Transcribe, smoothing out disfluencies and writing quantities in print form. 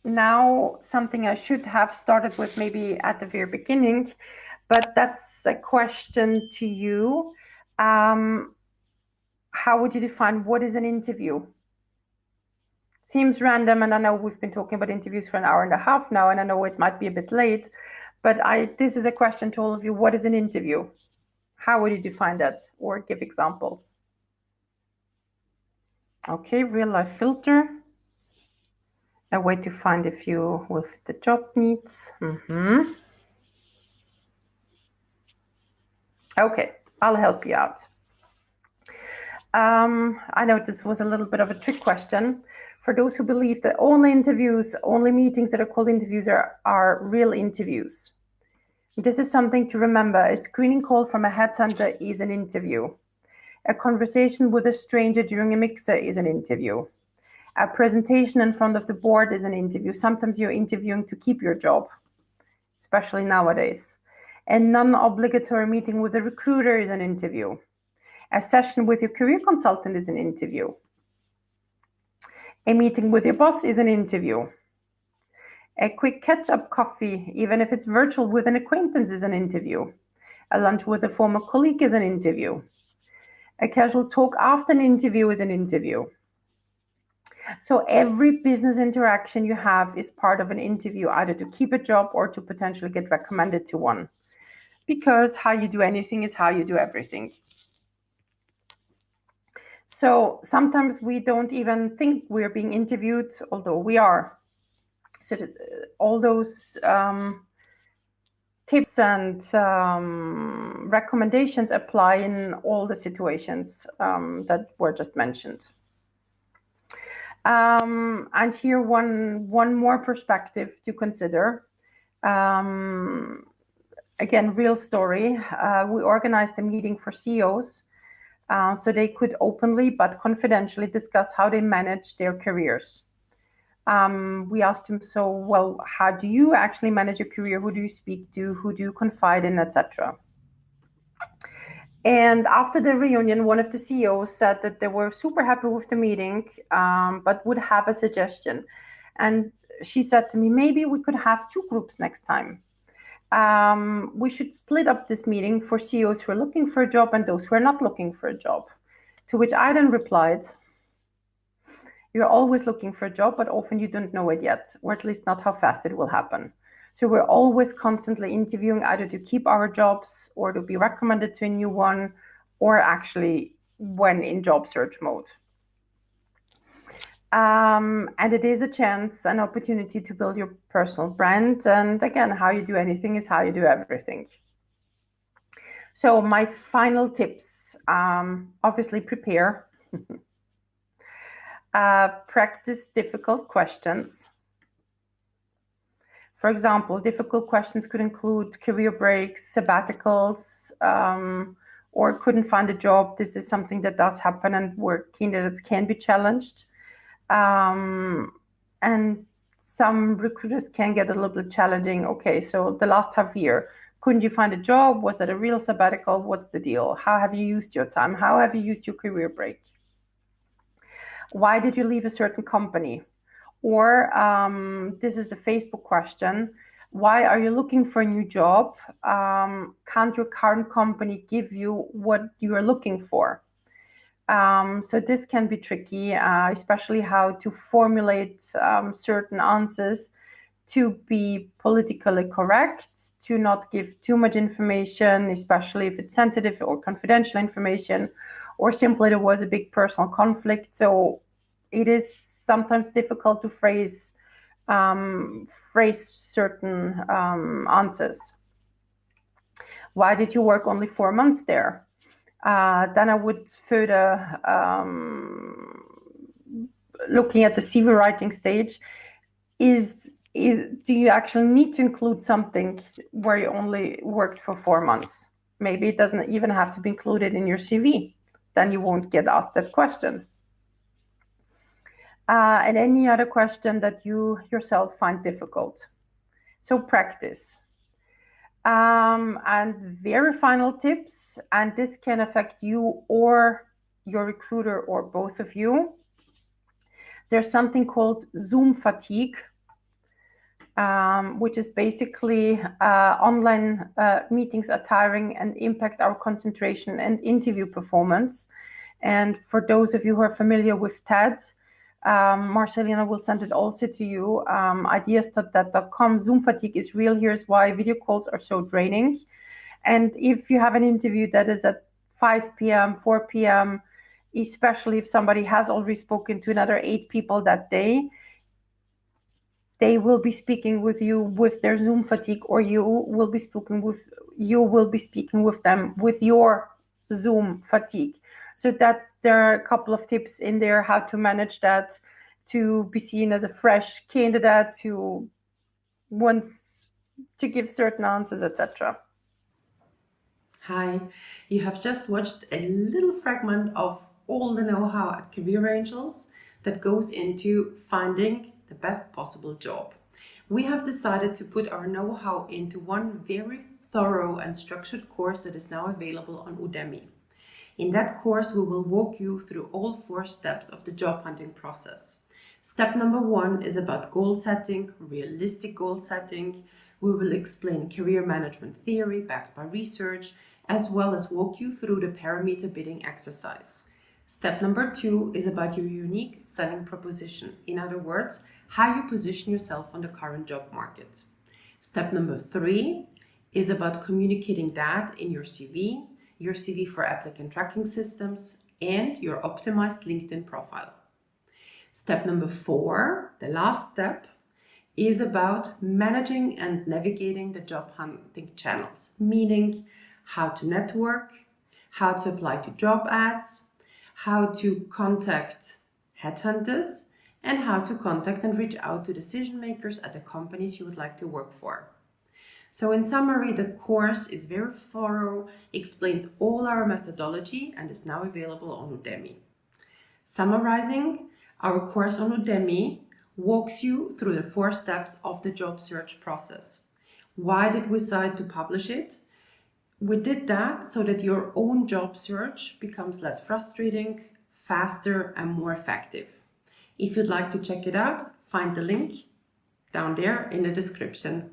now something I should have started with maybe at the very beginning, but that's a question to you. How would you define what is an interview? Seems random, and I know we've been talking about interviews for an hour and a half now, and I know it might be a bit late, but this is a question to all of you. What is an interview? How would you define that or give examples? Okay, real life filter. A way to find if you will fit the job needs. Okay, I'll help you out. I know this was a little bit of a trick question. For those who believe that only meetings that are called interviews are real interviews. This is something to remember. A screening call from a headhunter is an interview. A conversation with a stranger during a mixer is an interview. A presentation in front of the board is an interview. Sometimes you're interviewing to keep your job, especially nowadays. A non-obligatory meeting with a recruiter is an interview. A session with your career consultant is an interview. A meeting with your boss is an interview. A quick catch-up coffee, even if it's virtual with an acquaintance, is an interview. A lunch with a former colleague is an interview. A casual talk after an interview is an interview. So every business interaction you have is part of an interview, either to keep a job or to potentially get recommended to one. Because how you do anything is how you do everything. So sometimes we don't even think we're being interviewed, although we are. So all those tips and recommendations apply in all the situations that were just mentioned. And here one more perspective to consider. Again, real story. We organized a meeting for CEOs so they could openly but confidentially discuss how they manage their careers. We asked him, so, well, how do you actually manage your career? Who do you speak to? Who do you confide in, etc.? And after the reunion, one of the CEOs said that they were super happy with the meeting, but would have a suggestion. And she said to me, maybe we could have 2 groups next time. We should split up this meeting for CEOs who are looking for a job and those who are not looking for a job. To which I then replied, you're always looking for a job, but often you don't know it yet, or at least not how fast it will happen. So we're always constantly interviewing either to keep our jobs or to be recommended to a new one, or actually when in job search mode. And it is a chance, an opportunity to build your personal brand. And again, how you do anything is how you do everything. So my final tips, obviously prepare. Practice difficult questions. For example, difficult questions could include career breaks, sabbaticals, or couldn't find a job. This is something that does happen and where candidates can be challenged. And some recruiters can get a little bit challenging. Okay, so the last half year, couldn't you find a job? Was that a real sabbatical? What's the deal? How have you used your time? How have you used your career break? Why did you leave a certain company? Or this is the Facebook question. Why are you looking for a new job? Can't your current company give you what you are looking for? So this can be tricky, especially how to formulate certain answers to be politically correct, to not give too much information, especially if it's sensitive or confidential information, or simply there was a big personal conflict. So it is sometimes difficult to phrase certain answers. Why did you work only 4 months there? Then I would further looking at the CV writing stage. Do you actually need to include something where you only worked for 4 months? Maybe it doesn't even have to be included in your CV. Then you won't get asked that question. And any other question that you yourself find difficult. So practice. And very final tips, and this can affect you or your recruiter or both of you. There's something called Zoom fatigue. which is basically online meetings are tiring and impact our concentration and interview performance. And for those of you who are familiar with TED, Marcelina will send it also to you. Ideas.TED.com. Zoom fatigue is real. Here's why video calls are so draining. And if you have an interview that is at 5 p.m., 4 p.m., especially if somebody has already spoken to another 8 people that day, they will be speaking with you with their Zoom fatigue, or you will be speaking with them with your Zoom fatigue. So there are a couple of tips in there how to manage that, to be seen as a fresh candidate, to wants to give certain answers, etc. Hi, you have just watched a little fragment of all the know-how at Career Angels that goes into finding the best possible job. We have decided to put our know-how into one very thorough and structured course that is now available on Udemy. In that course, we will walk you through all 4 steps of the job hunting process. Step number 1 is about goal setting, realistic goal setting. We will explain career management theory backed by research, as well as walk you through the parameter bidding exercise. Step number 2 is about your unique selling proposition. In other words, how you position yourself on the current job market. Step number 3 is about communicating that in your CV for applicant tracking systems, and your optimized LinkedIn profile. Step number 4, the last step, is about managing and navigating the job hunting channels, meaning how to network, how to apply to job ads, how to contact headhunters, and how to contact and reach out to decision makers at the companies you would like to work for. So in summary, the course is very thorough, explains all our methodology, and is now available on Udemy. Summarizing, our course on Udemy walks you through the 4 steps of the job search process. Why did we decide to publish it? We did that so that your own job search becomes less frustrating, faster, and more effective. If you'd like to check it out, find the link down there in the description.